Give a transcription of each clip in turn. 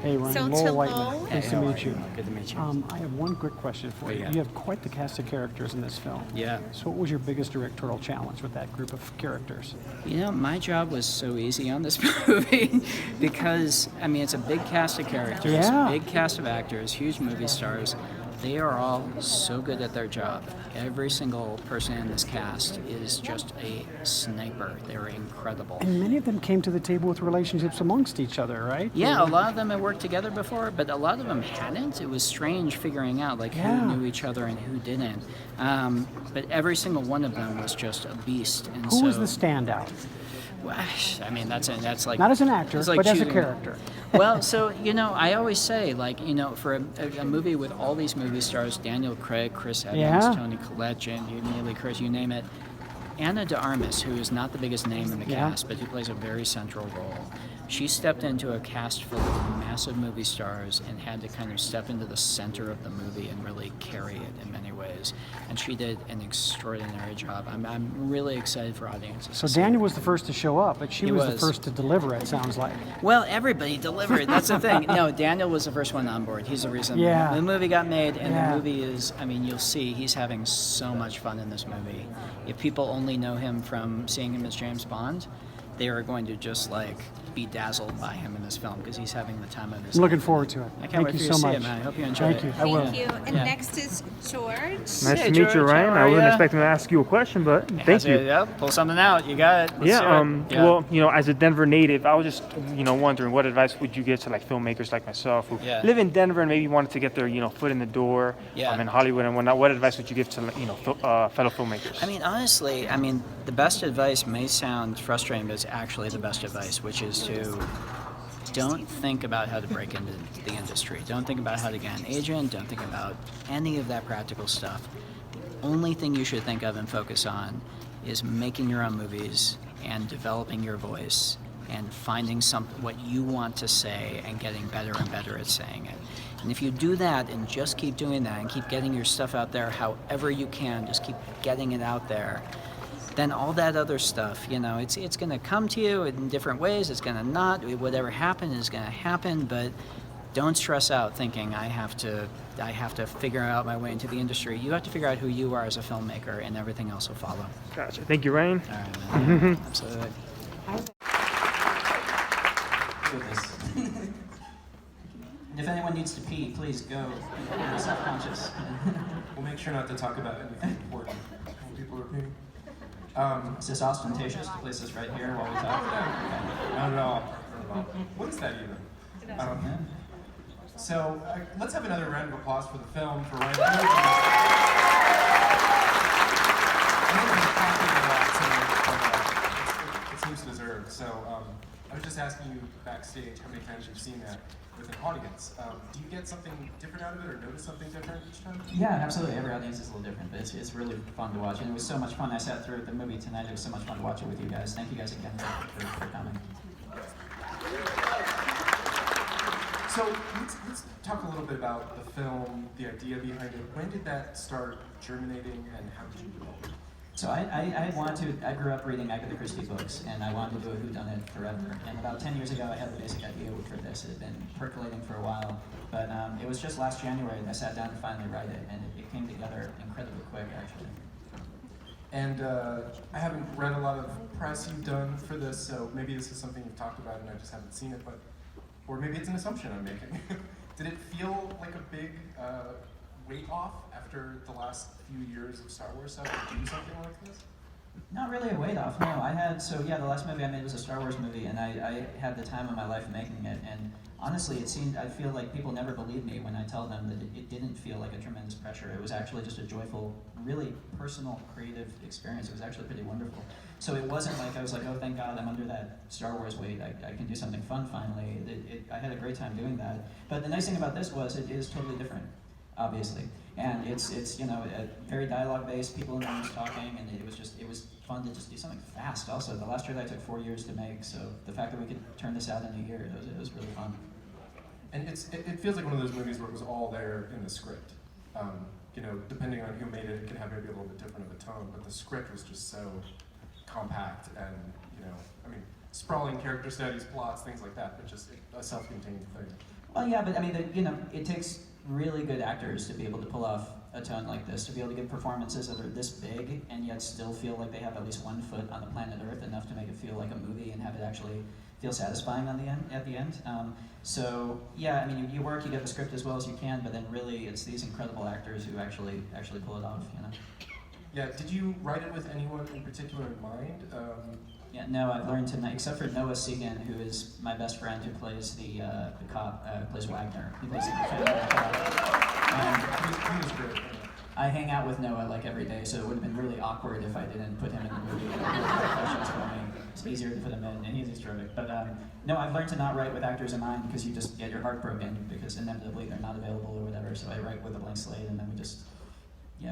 Hey, Ryan, So Lowell to Whiteman. Lowell. Nice to meet you. Good to meet you. I have one quick question for you. Yeah. You have quite the cast of characters in this film. Yeah. So what was your biggest directorial challenge with that group of characters? You know, my job was so easy on this movie because, I mean, it's a big cast of characters, Yeah. big cast of actors, huge movie stars. They are all so good at their job. Every single person in this cast is just a sniper. They're incredible. And many of them came to the table with relationships amongst each other, right? Yeah, a lot of them had worked together before, but a lot of them hadn't. It was strange figuring out like Yeah. who knew each other and who didn't. But every single one of them was just a beast. And Who so, was the standout? Well, I mean, that's like Not as an actor, it's like but as a choosing- character. Well, so I always say, like, for a movie with all these movie stars, Daniel Craig, Chris Evans, Yeah. Toni Collette, Jamie Lee Curtis, you name it. Anna de Armas, who is not the biggest name in the Yeah. cast, but who plays a very central role. She stepped into a cast full of massive movie stars and had to kind of step into the center of the movie and really carry it in many ways. And she did an extraordinary job. I'm really excited for audiences. So to see Daniel it. was the first to show up, but she He was the was. first to deliver, it sounds like. Well, everybody delivered. That's the thing. No, Daniel was the first one on board. He's the reason Yeah. the movie got made, and Yeah. the movie is, I mean, you'll see he's having so much fun in this movie. If people only know him from seeing him as James Bond, they are going to just like be dazzled by him in this film because he's having the time of his I'm looking life. forward to it. I can't Thank wait you for you so to see much. it, man. I hope you enjoy Thank it. you. I will. Thank you. And Yeah. next is George. Nice Hey, to meet you, George, Ryan. how I are wasn't ya? expecting to ask you a question, but thank you. Yeah, pull something out. You got it. Let's Yeah, see it. well, as a Denver native, I was just, wondering what advice would you give to like filmmakers like myself who Yeah. live in Denver and maybe wanted to get their, foot in the door Yeah. in Hollywood and whatnot. What advice would you give to, fellow filmmakers? I mean, honestly, the best advice may sound frustrating, but it's actually the best advice, which is to don't think about how to break into the industry. Don't think about how to get an agent. Don't think about any of that practical stuff. The only thing you should think of and focus on is making your own movies and developing your voice and finding what you want to say and getting better and better at saying it. And if you do that and just keep doing that and keep getting your stuff out there however you can, just keep getting it out there, then all that other stuff, it's going to come to you in different ways. It's going to not. Whatever happened is going to happen, but don't stress out thinking I have to figure out my way into the industry. You have to figure out who you are as a filmmaker, and everything else will follow. Gotcha. Thank you, Ryan. All right, man. Yeah, absolutely. And if anyone needs to pee, please go. Be self-conscious. We'll make sure not to talk about anything important when people are peeing. Is this ostentatious to place this right here while we talk? Not at all. Not at all. What is that even? So let's have another round of applause for the film, for Ryan. It seems deserved. So I was just asking you backstage how many times you've seen that with an audience. Do you get something different out of it or notice something different each time? Yeah, absolutely. Every audience is a little different, but it's really fun to watch. And it was so much fun. I sat through the movie tonight. It was so much fun to watch it with you guys. Thank you guys again for coming. So let's talk a little bit about the film, the idea behind it. When did that start germinating, and how did you develop it? So I grew up reading Agatha Christie books, and I wanted to do a whodunit forever. And about 10 years ago, I had the basic idea for this. It had been percolating for a while, but it was just last January that I sat down to finally write it, and it came together incredibly quick, actually. And I haven't read a lot of press you've done for this, so maybe this is something you've talked about and I just haven't seen it, or maybe it's an assumption I'm making. Did it feel like a big weight off after the last few years of Star Wars stuff to do something like this? Not really a weight off, no. The last movie I made was a Star Wars movie, and I had the time of my life making it, and honestly, I feel like people never believe me when I tell them that it didn't feel like a tremendous pressure. It was actually just a joyful, really personal, creative experience. It was actually pretty wonderful. So it wasn't like I was like, oh, thank God I'm under that Star Wars weight. I can do something fun finally. I had a great time doing that. But the nice thing about this was it is totally different, obviously. And it's very dialogue-based, people in the rooms talking, and it was fun to just do something fast also. The Last Jedi took 4 years to make, so the fact that we could turn this out in a year, it was really fun. And it feels like one of those movies where it was all there in the script. Depending on who made it, it can have maybe a little bit different of a tone, but the script was just so compact and, sprawling character studies, plots, things like that, but just a self-contained thing. Well, yeah, but I mean, it takes really good actors to be able to pull off a tone like this, to be able to give performances that are this big and yet still feel like they have at least 1 foot on the planet Earth, enough to make it feel like a movie and have it actually feel satisfying at the end. So yeah, I mean, you work, you get the script as well as you can, but then really it's these incredible actors who actually pull it off. Yeah. Did you write it with anyone in particular in mind? Yeah, no, I've learned to, except for Noah Segan, who is my best friend, who plays the cop, plays Wagner. He plays the cop. He was great. I hang out with Noah like every day, so it would have been really awkward if I didn't put him in the movie. Questions for me. It's easier to put him in, and he's terrific. But no, I've learned to not write with actors in mind because you just get your heart broken because inevitably they're not available or whatever. So I write with a blank slate, and then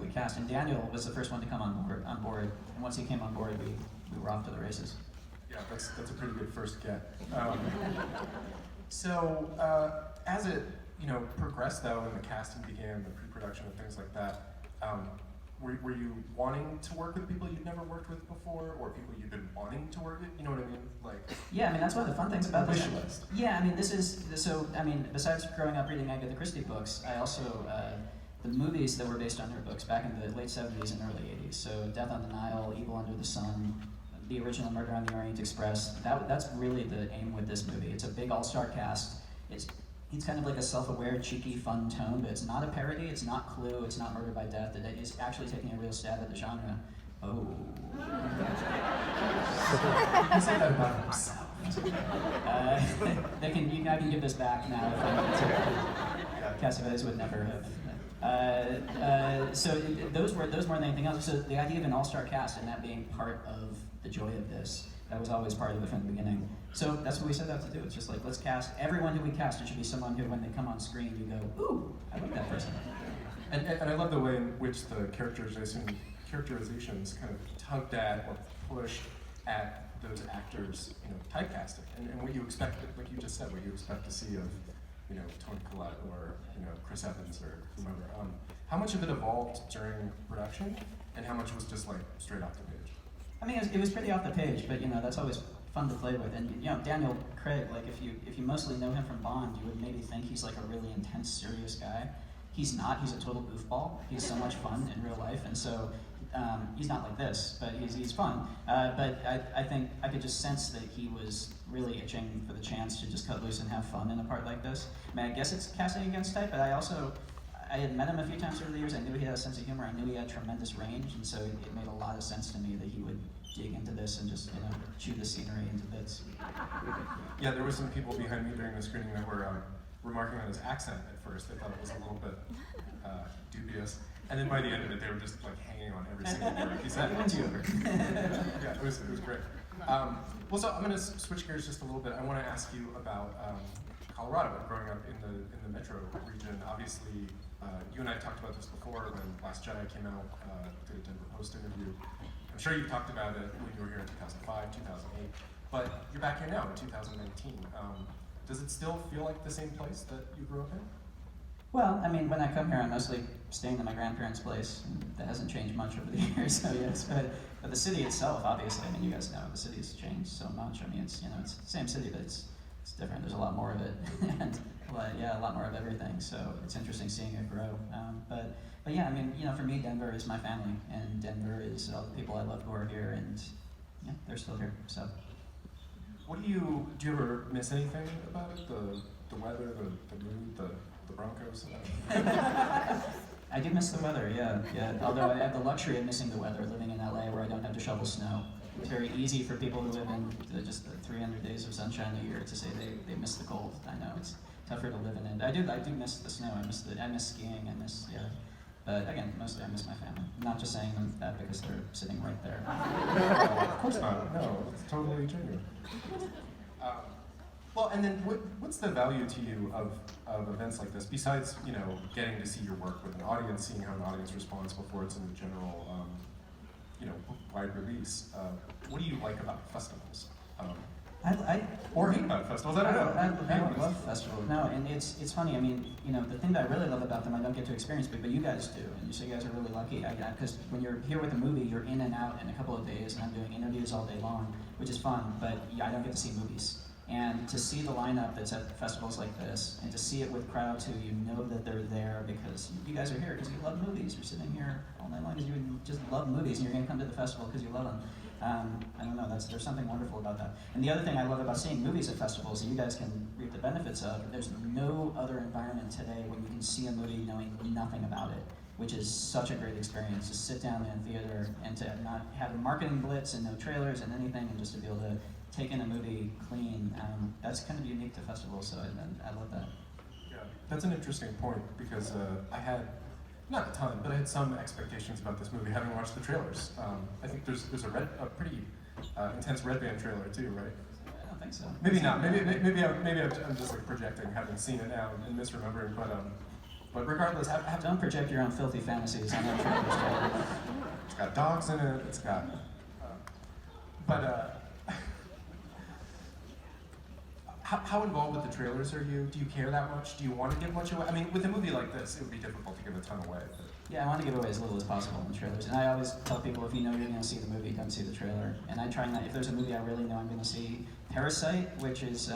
we cast. And Daniel was the first one to come on board. And once he came on board, we were off to the races. Yeah, that's a pretty good first get. So as it progressed though, and the casting began, the pre-production and things like that, were you wanting to work with people you'd never worked with before, or people you've been wanting to work with? You know what I mean? Like. Yeah, I mean that's one of the fun things about this. Wish list. Yeah, I mean this is so. I mean besides growing up reading Agatha Christie books, I also the movies that were based on her books back in the late '70s and early '80s. So Death on the Nile, Evil Under the Sun, the original Murder on the Orient Express. That's really the aim with this movie. It's a big all-star cast. It's kind of like a self-aware, cheeky, fun tone, but it's not a parody, it's not Clue, it's not Murder by Death. It is actually taking a real stab at the genre. Oh. He said that about himself. I can give this back now. Cassavetes would never have. So those more than anything else. So the idea of an all-star cast and that being part of the joy of this, that was always part of it from the beginning. So that's what we set out to do. It's just like, let's cast everyone who we cast. It should be someone who, when they come on screen, you go, ooh, I like that person. And I love the way in which the characterizations kind of tugged at or pushed at those actors, typecasting, and what you expect, like you just said, what you expect to see of, Toni Collette or Chris Evans or whomever. How much of it evolved during production, and how much was just like straight off the page? I mean, it was pretty off the page, but that's always fun to play with. And Daniel Craig, like if you mostly know him from Bond, you would maybe think he's like a really intense, serious guy. He's not. He's a total goofball. He's so much fun in real life, and so he's not like this, but he's fun. But I think I could just sense that he was really itching for the chance to just cut loose and have fun in a part like this. I mean, I guess it's casting against type, but I had met him a few times over the years. I knew he had a sense of humor. I knew he had tremendous range, and so it made a lot of sense to me that he would dig into this and just chew the scenery into bits. Yeah, there were some people behind me during the screening that were remarking on his accent at first. They thought it was a little bit dubious, and then by the end of it, they were just like hanging on every single word he said. Yeah, it was great. Well, so I'm going to switch gears just a little bit. I want to ask you about Colorado, growing up in the metro region. Obviously, you and I talked about this before when Last Jedi came out, did a Denver Post interview. I'm sure you've talked about it when you were here in 2005, 2008, but you're back here now in 2019. Does it still feel like the same place that you grew up in? Well, I mean, when I come here, I'm mostly staying at my grandparents' place. And that hasn't changed much over the years, so yes. But the city itself, obviously, I mean, you guys know the city's changed so much. I mean, it's it's the same city, but it's different. There's a lot more of it, and a lot more of everything. So it's interesting seeing it grow. But yeah, I mean, for me, Denver is my family, and Denver is all the people I love who are here, and yeah, they're still here. So. Do you ever miss anything about it? The weather, the mood, the Broncos? I do miss the weather, yeah. Although I have the luxury of missing the weather, living in LA where I don't have to shovel snow. It's very easy for people who live in just the 300 days of sunshine a year to say they miss the cold. I know it's tougher to live in it. I do miss the snow. I miss skiing. But again, mostly I miss my family. I'm not just saying that because they're sitting right there. Of course not. No, it's totally genuine. Well, and then what's the value to you of events like this, besides getting to see your work with an audience, seeing how an audience responds before it's in the general wide release? What do you like about festivals? I Or hate about festivals, I don't know. I love festivals. No, and it's funny. I mean, you know, the thing that I really love about them, I don't get to experience, but you guys do, and so you guys are really lucky. Because when you're here with a movie, you're in and out in a couple of days, and I'm doing interviews all day long, which is fun. But yeah, I don't get to see movies. And to see the lineup that's at festivals like this, and to see it with crowds who you know that they're there because you guys are here because you love movies. You're sitting here all night long because you just love movies, and you're going to come to the festival because you love them. I don't know, there's something wonderful about that. And the other thing I love about seeing movies at festivals, and you guys can reap the benefits of, there's no other environment today when you can see a movie knowing nothing about it, which is such a great experience, to sit down in a theater and to not have a marketing blitz and no trailers and anything, and just to be able to take in a movie clean. That's kind of unique to festivals, so I love that. Yeah, that's an interesting point because I had, not a ton, but I had some expectations about this movie having watched the trailers. I think there's a pretty intense Red Band trailer too, right? I don't think so. Maybe not. Maybe I'm just like projecting, having seen it now and misremembering. But regardless, Don't project your own filthy fantasies on that trailer. it's got dogs in it. It's got. How involved with the trailers are you? Do you care that much? Do you want to give much away? I mean, with a movie like this, it would be difficult to give a ton away. But. Yeah, I want to give away as little as possible in the trailers. And I always tell people, if you know you're going to see the movie, don't see the trailer. And I try not, if there's a movie I really know I'm going to see, Parasite, which is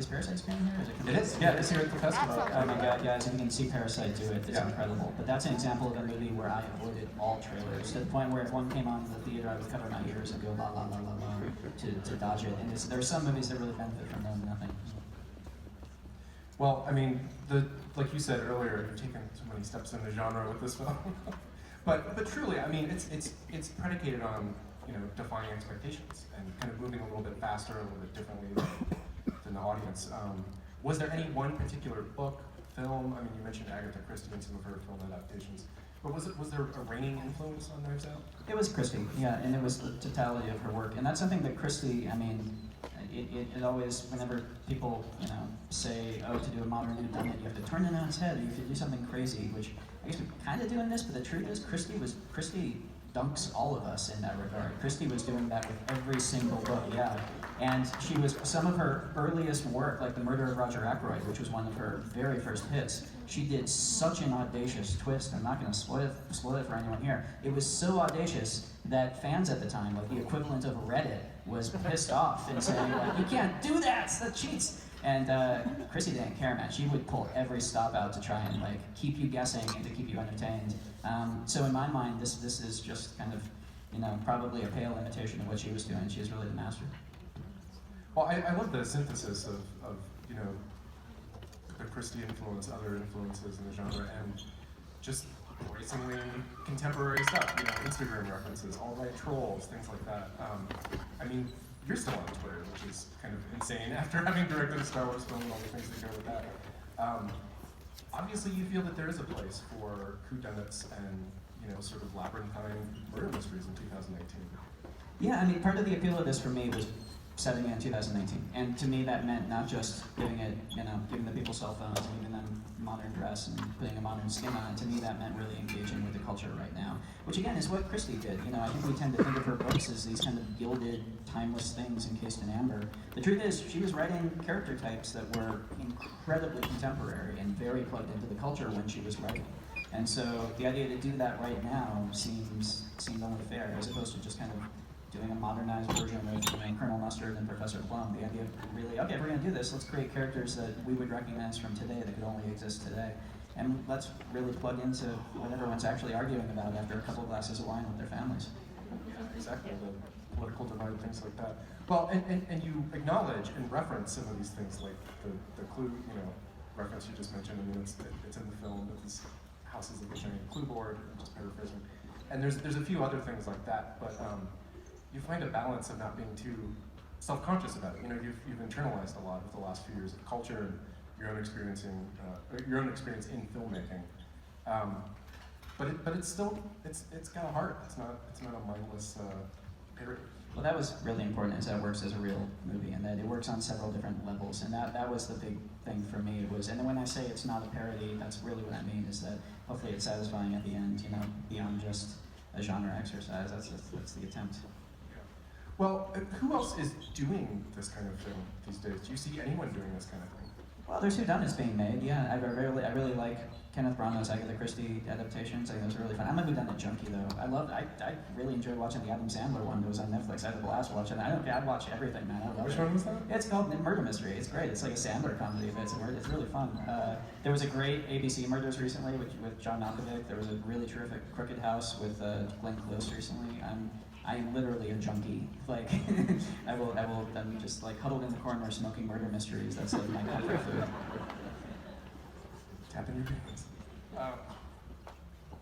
Parasite screening here? It is, yeah, it's here at the festival. Oh my god, guys, if you can see Parasite, do it. It's incredible. But that's an example of a movie where I avoided all trailers, to the point where if one came on in the theater, I would cover my ears and go la la la la la to dodge it. And there are some movies that really benefit from them, nothing. Well, I mean, like you said earlier, you've taken so many steps in the genre with this film. but truly, I mean, it's predicated on, you know, defining expectations and kind of moving a little bit faster, a little bit differently than the audience. Was there any one particular book, film? I mean, you mentioned Agatha Christie and some of her film adaptations. But was there a reigning influence on Knives Out? It was Christie, yeah, and it was the totality of her work. And that's something that Christie, I mean, it always, whenever people, you know, say, oh, to do a modern whodunit, you have to turn it on its head, or you have to do something crazy, which I guess we're kind of doing this, but the truth is Christie dunks all of us in that regard. Christie was doing that with every single book, yeah. And she was, some of her earliest work, like The Murder of Roger Ackroyd, which was one of her very first hits, she did such an audacious twist. I'm not going to spoil it for anyone here. It was so audacious that fans at the time, like the equivalent of Reddit, was pissed off and saying, like, you can't do that, that cheats. And Chrissy didn't care, man. She would pull every stop out to try and like keep you guessing and to keep you entertained. So in my mind, this is just kind of, you know, probably a pale imitation of what she was doing. She was really the master. Well, I love the synthesis of you know, the Christie influence, other influences in the genre, and just bracingly contemporary stuff. You know, Instagram references, alt-right trolls, things like that. I mean, you're still on Twitter, which is kind of insane after having directed a Star Wars film and all the things that go with that. Obviously, you feel that there is a place for whodunits and, you know, sort of labyrinthine murder mysteries in 2018. Yeah, I mean, part of the appeal of this for me was setting it in 2019. And to me, that meant not just giving it, you know, giving the people cell phones and giving them modern dress and putting a modern skin on it. To me, that meant really engaging with the culture right now, which again is what Christie did. You know, I think we tend to think of her books as these kind of gilded, timeless things encased in amber. The truth is, she was writing character types that were incredibly contemporary and very plugged into the culture when she was writing. And so the idea to do that right now seemed only fair, as opposed to just kind of doing a modernized version of, you know, Colonel Mustard and Professor Plum. The idea of really, okay, we're going to do this, let's create characters that we would recognize from today that could only exist today. And let's really plug into what everyone's actually arguing about after a couple of glasses of wine with their families. Exactly, the political divide, things like that. Well, and you acknowledge and reference some of these things, like the clue, you know, reference you just mentioned. I mean, it's in the film, but these houses that get giant clue board, I'm just paraphrasing. And there's a few other things like that, but you find a balance of not being too self-conscious about it. You know, you've internalized a lot of the last few years of culture and your own experience in filmmaking. But it's still it's got a heart. It's not a mindless parody. Well, that was really important, is that it works as a real movie and that it works on several different levels. And that was the big thing for me. And then when I say it's not a parody, that's really what I mean, is that hopefully it's satisfying at the end, you know, beyond just a genre exercise. That's the attempt. Well, who else is doing this kind of thing these days? Do you see anyone doing this kind of thing? Well, there's whodunits being made. Yeah, I really like Kenneth Branagh's Agatha Christie adaptations. I think those are really fun. I'm a whodunit junkie though. I really enjoyed watching the Adam Sandler one that was on Netflix. I had a blast watching it. I watch everything, man. I love Which it. one was that? It's called Murder Mystery. It's great. It's like a Sandler comedy, but it's really fun. There was a great ABC Murders recently with John Malkovich. There was a really terrific Crooked House with Glenn Close recently. I'm literally a junkie. Like, I'm just like huddled in the corner smoking murder mysteries. That's like my comfort food. Tapping your hands.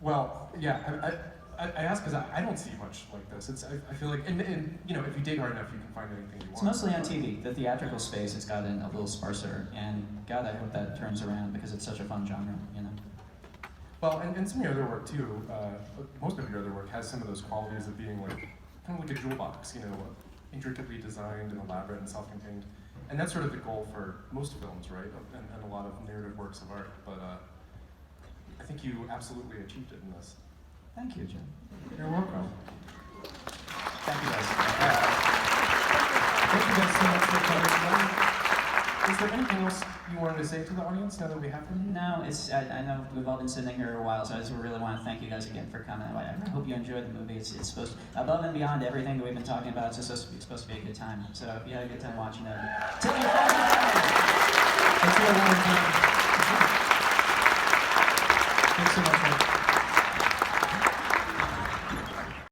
Well, yeah, I ask because I don't see much like this. I feel like, and you know, if you dig hard enough, you can find anything you want. It's mostly on TV. The theatrical space has gotten a little sparser, and God, I hope that turns around because it's such a fun genre, you know. Well, and some of your other work too, most of your other work has some of those qualities of being like, kind of like a jewel box, you know, intricately designed and elaborate and self-contained. And that's sort of the goal for most films, right? And a lot of narrative works of art. But I think you absolutely achieved it in this. Thank you, Jim. You're welcome. Thank you, guys. Thank you guys so much for coming tonight. Is there anything else you wanted to say to the audience now that we have them here? No, I know we've all been sitting here a while, so I just really want to thank you guys again for coming. I hope you enjoyed the movie. It's supposed to, above and beyond everything that we've been talking about, it's supposed to be a good time. So if you had a good time watching it, tell your friends. Let's do it one more time.